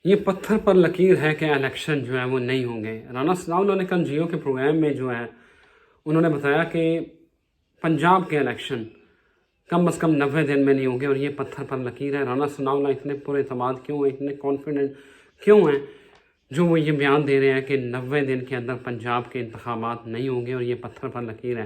یہ پتھر پر لکیر ہے کہ الیکشن جو ہے وہ نہیں ہوں گے۔ رانا ثناءاللہ نے کل جیو کے پروگرام میں جو ہے انہوں نے بتایا کہ پنجاب کے الیکشن کم از کم 90 دن میں نہیں ہوں گے، اور یہ پتھر پر لکیر ہے۔ رانا ثناءاللہ اتنے پر اعتماد کیوں ہیں، اتنے کانفیڈنٹ کیوں ہیں جو وہ یہ بیان دے رہے ہیں کہ 90 دن کے اندر پنجاب کے انتخابات نہیں ہوں گے اور یہ پتھر پر لکیر ہے؟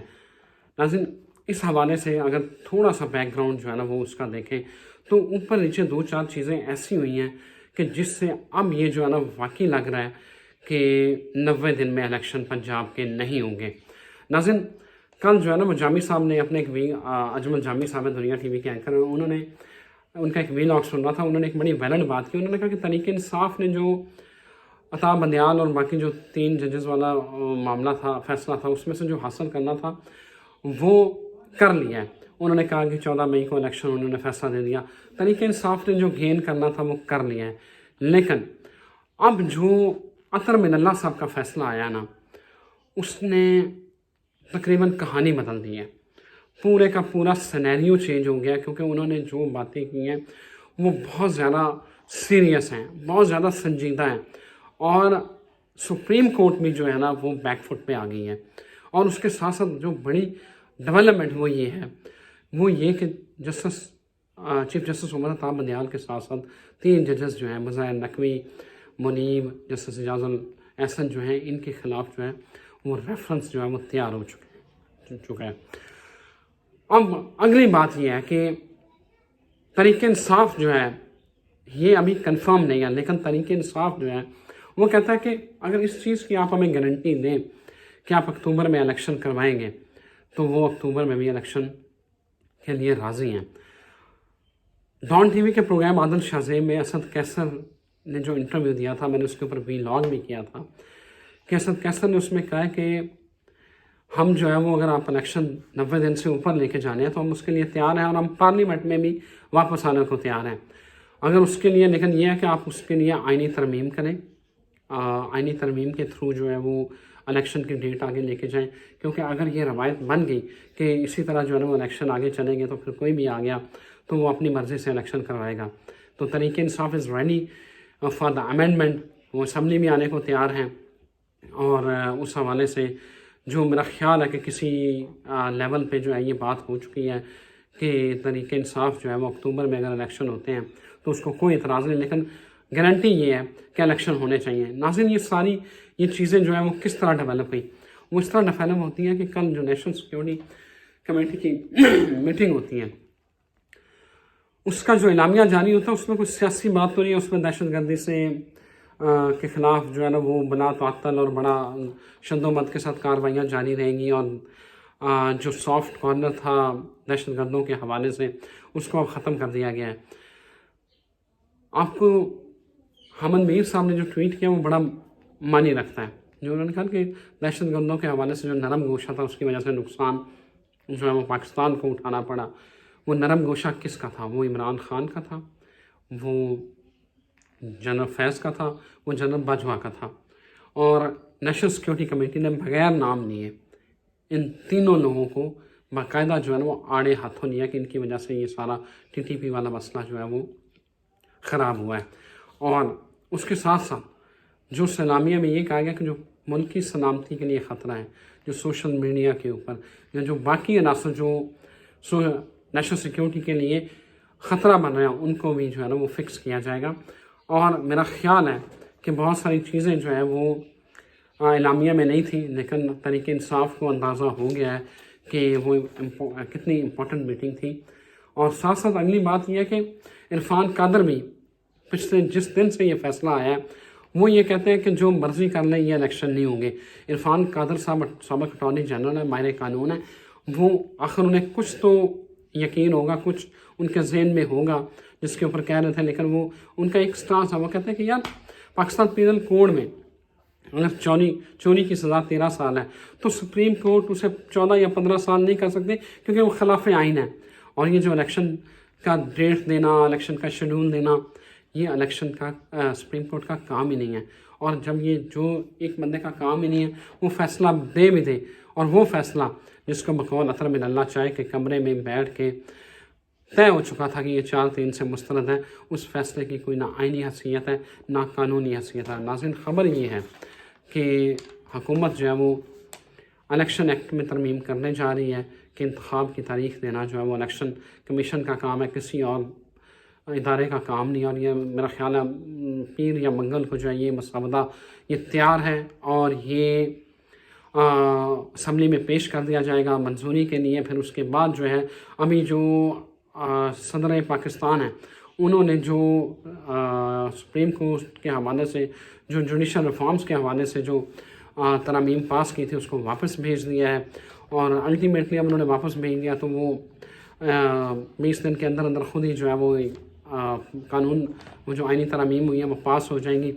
ناظرین، اس حوالے سے اگر تھوڑا سا بیک گراؤنڈ جو ہے نا وہ اس کا دیکھیں تو اوپر نیچے 2-4 چیزیں ایسی ہوئی ہیں کہ جس سے اب یہ جو ہے نا واقعی لگ رہا ہے کہ 90 دن میں الیکشن پنجاب کے نہیں ہوں گے۔ ناظرین، کل جو ہے نا وہ جامی صاحب نے اپنے ایک اجمل جامی صاحب ہے، دنیا ٹی وی کے اینکر، انہوں نے ان کا ایک ویلاگ سن رہا تھا، انہوں نے ایک بڑی ویلڈ بات کی۔ انہوں نے کہا کہ تحریک انصاف نے جو عطا بندیال اور باقی جو 3 ججز والا معاملہ تھا، فیصلہ تھا، اس میں سے جو حاصل کرنا تھا وہ کر لیا ہے۔ انہوں نے کہا کہ 14 مئی کو الیکشن انہوں نے فیصلہ دے دیا، تحریک انصاف نے جو گین کرنا تھا وہ کر لیا ہے۔ لیکن اب جو عطر من اللہ صاحب کا فیصلہ آیا نا، اس نے تقریباً کہانی بدل دی ہے، پورے کا پورا سینیریو چینج ہو گیا، کیونکہ انہوں نے جو باتیں کی ہیں وہ بہت زیادہ سیریس ہیں، بہت زیادہ سنجیدہ ہیں، اور سپریم کورٹ میں جو ہے نا وہ بیک فٹ پہ آ گئی ہے۔ اور اس کے ساتھ ساتھ جو بڑی ڈیولپمنٹ وہ یہ ہے وہ یہ کہ چیف جسٹس عمر عطا بندیال کے ساتھ ساتھ 3 ججز جو ہیں، مظاہر نقوی، منیب، جسٹس اعجاز الاحسن جو ہیں، ان کے خلاف جو ہے وہ ریفرنس جو ہے وہ تیار ہو چکا ہے۔ اب اگلی بات یہ ہے کہ تحریک انصاف جو ہے، یہ ابھی کنفرم نہیں ہے، لیکن تحریک انصاف جو ہے وہ کہتا ہے کہ اگر اس چیز کی آپ ہمیں گارنٹی دیں کہ آپ اکتوبر میں الیکشن کروائیں گے تو وہ اکتوبر میں بھی الیکشن کے لیے راضی ہیں۔ ڈان ٹی وی کے پروگرام عادل شاہ زیب میں اسد کیسر نے جو انٹرویو دیا تھا، میں نے اس کے اوپر ویلاگ بھی کیا تھا، کہ اسد کیسر نے اس میں کہا کہ ہم جو ہے وہ اگر آپ الیکشن 90 دن سے اوپر لے کے جانے ہیں تو ہم اس کے لیے تیار ہیں، اور ہم پارلیمنٹ میں بھی واپس آنے کو تیار ہیں، اگر اس کے لیے، لیکن یہ ہے کہ آپ اس کے لیے آئینی ترمیم کریں، آئینی ترمیم کے تھرو جو ہے وہ الیکشن کی ڈیٹ آگے لے کے جائیں، کیونکہ اگر یہ روایت بن گئی کہ اسی طرح جو ہے نا وہ الیکشن آگے چلیں گے تو پھر کوئی بھی آ گیا تو وہ اپنی مرضی سے الیکشن کروائے گا۔ تو Tehreek Insaf is ready for the amendment, وہ اسمبلی میں آنے کو تیار ہیں، اور اس حوالے سے جو میرا خیال ہے کہ کسی لیول پہ جو ہے یہ بات ہو چکی ہے کہ تحریک انصاف جو ہے وہ اکتوبر میں اگر الیکشن ہوتے ہیں تو اس کو کوئی اعتراض نہیں، لیکن گارنٹی یہ ہے کہ الیکشن ہونے چاہیے۔ ناظرین، یہ چیزیں جو ہیں وہ کس طرح ڈیولپ ہوئی؟ وہ اس طرح ڈیولپ ہوتی ہیں کہ کل جو نیشنل سیکیورٹی کمیٹی کی میٹنگ ہوتی ہے، اس کا جو اعلامیہ جاری ہوتا ہے اس میں کوئی سیاسی بات تو نہیں ہے، اس میں دہشت گردی کے خلاف جو ہے نا وہ بلا تعطل اور بڑا شد و مد کے ساتھ کارروائیاں جاری رہیں گی، اور جو سافٹ کارنر تھا دہشت گردوں کے حوالے سے اس کو اب ختم کر دیا گیا ہے۔ آپ کو حامد میر صاحب نے جو ٹویٹ کیا وہ بڑا معنی رکھتا ہے، جو انہوں نے کہا کہ دہشت گردوں کے حوالے سے جو نرم گوشہ تھا اس کی وجہ سے نقصان جو ہے وہ پاکستان کو اٹھانا پڑا۔ وہ نرم گوشہ کس کا تھا؟ وہ عمران خان کا تھا، وہ جنرل فیض کا تھا، وہ جنرل باجوہ کا تھا، اور نیشنل سیکیورٹی کمیٹی نے بغیر نام لیے ان تینوں لوگوں کو باقاعدہ جو ہے نا وہ آڑے ہاتھوں لیا کہ ان کی وجہ سے یہ سارا ٹی ٹی پی والا مسئلہ جو ہے وہ خراب ہوا ہے۔ اور اس کے ساتھ ساتھ جو سلامیہ میں یہ کہا گیا کہ جو ملک کی سلامتی کے لیے خطرہ ہے، جو سوشل میڈیا کے اوپر یا جو باقی عناصر جو نیشنل سیکیورٹی کے لیے خطرہ بن رہے ہیں ان کو بھی جو ہے نا وہ فکس کیا جائے گا۔ اور میرا خیال ہے کہ بہت ساری چیزیں جو ہیں وہ اعلامیہ میں نہیں تھیں، لیکن تحریک انصاف کو اندازہ ہو گیا ہے کہ وہ کتنی امپورٹنٹ میٹنگ تھی۔ اور ساتھ ساتھ اگلی بات یہ ہے کہ عرفان قادر بھی پچھلے جس دن سے یہ فیصلہ آیا ہے وہ یہ کہتے ہیں کہ جو مرضی کر لیں یہ الیکشن نہیں ہوں گے۔ عرفان قادر صاحب سابق اٹارنی جنرل ہے، ماہر قانون ہے، وہ آخر انہیں کچھ تو یقین ہوگا، کچھ ان کے ذہن میں ہوگا جس کے اوپر کہہ رہے تھے، لیکن وہ ان کا ایک سٹانس ہے، وہ کہتے ہیں کہ یار پاکستان پینل کوڈ میں اگر چوری کی سزا 13 سال ہے تو سپریم کورٹ اسے 14 یا 15 سال نہیں کر سکتے، کیونکہ وہ خلاف آئین ہے۔ اور یہ جو الیکشن کا ڈیٹ دینا، الیکشن کا شیڈول دینا، یہ الیکشن کا سپریم کورٹ کا کام ہی نہیں ہے۔ اور جب یہ جو ایک بندے کا کام ہی نہیں ہے وہ فیصلہ دے بھی دے، اور وہ فیصلہ جس کو بقول عطر من اللہ چاہے کہ کمرے میں بیٹھ کے طے ہو چکا تھا کہ یہ 4-3 سے مسترد ہے، اس فیصلے کی کوئی نہ آئینی حیثیت ہے نہ قانونی حیثیت ہے۔ ناظرین، خبر یہ ہے کہ حکومت جو ہے وہ الیکشن ایکٹ میں ترمیم کرنے جا رہی ہے کہ انتخاب کی تاریخ دینا جو ہے وہ الیکشن کمیشن کا کام ہے، کسی اور ادارے کا کام نہیں، اور یہ میرا خیال ہے پیر یا منگل کو جو ہے یہ مسودہ یہ تیار ہے اور یہ اسمبلی میں پیش کر دیا جائے گا منظوری کے لیے۔ پھر اس کے بعد جو ہے ابھی جو صدر پاکستان ہیں انہوں نے جو سپریم کورٹ کے حوالے سے جو جوڈیشل ریفارمز کے حوالے سے جو ترامیم پاس کی تھی اس کو واپس بھیج دیا ہے، اور الٹیمیٹلی اب انہوں نے واپس بھیج دیا تو وہ 20 دن کے اندر اندر خود ہی جو ہے وہ قانون وہ جو آئینی ترامیم ہوئی ہیں وہ پاس ہو جائیں گی۔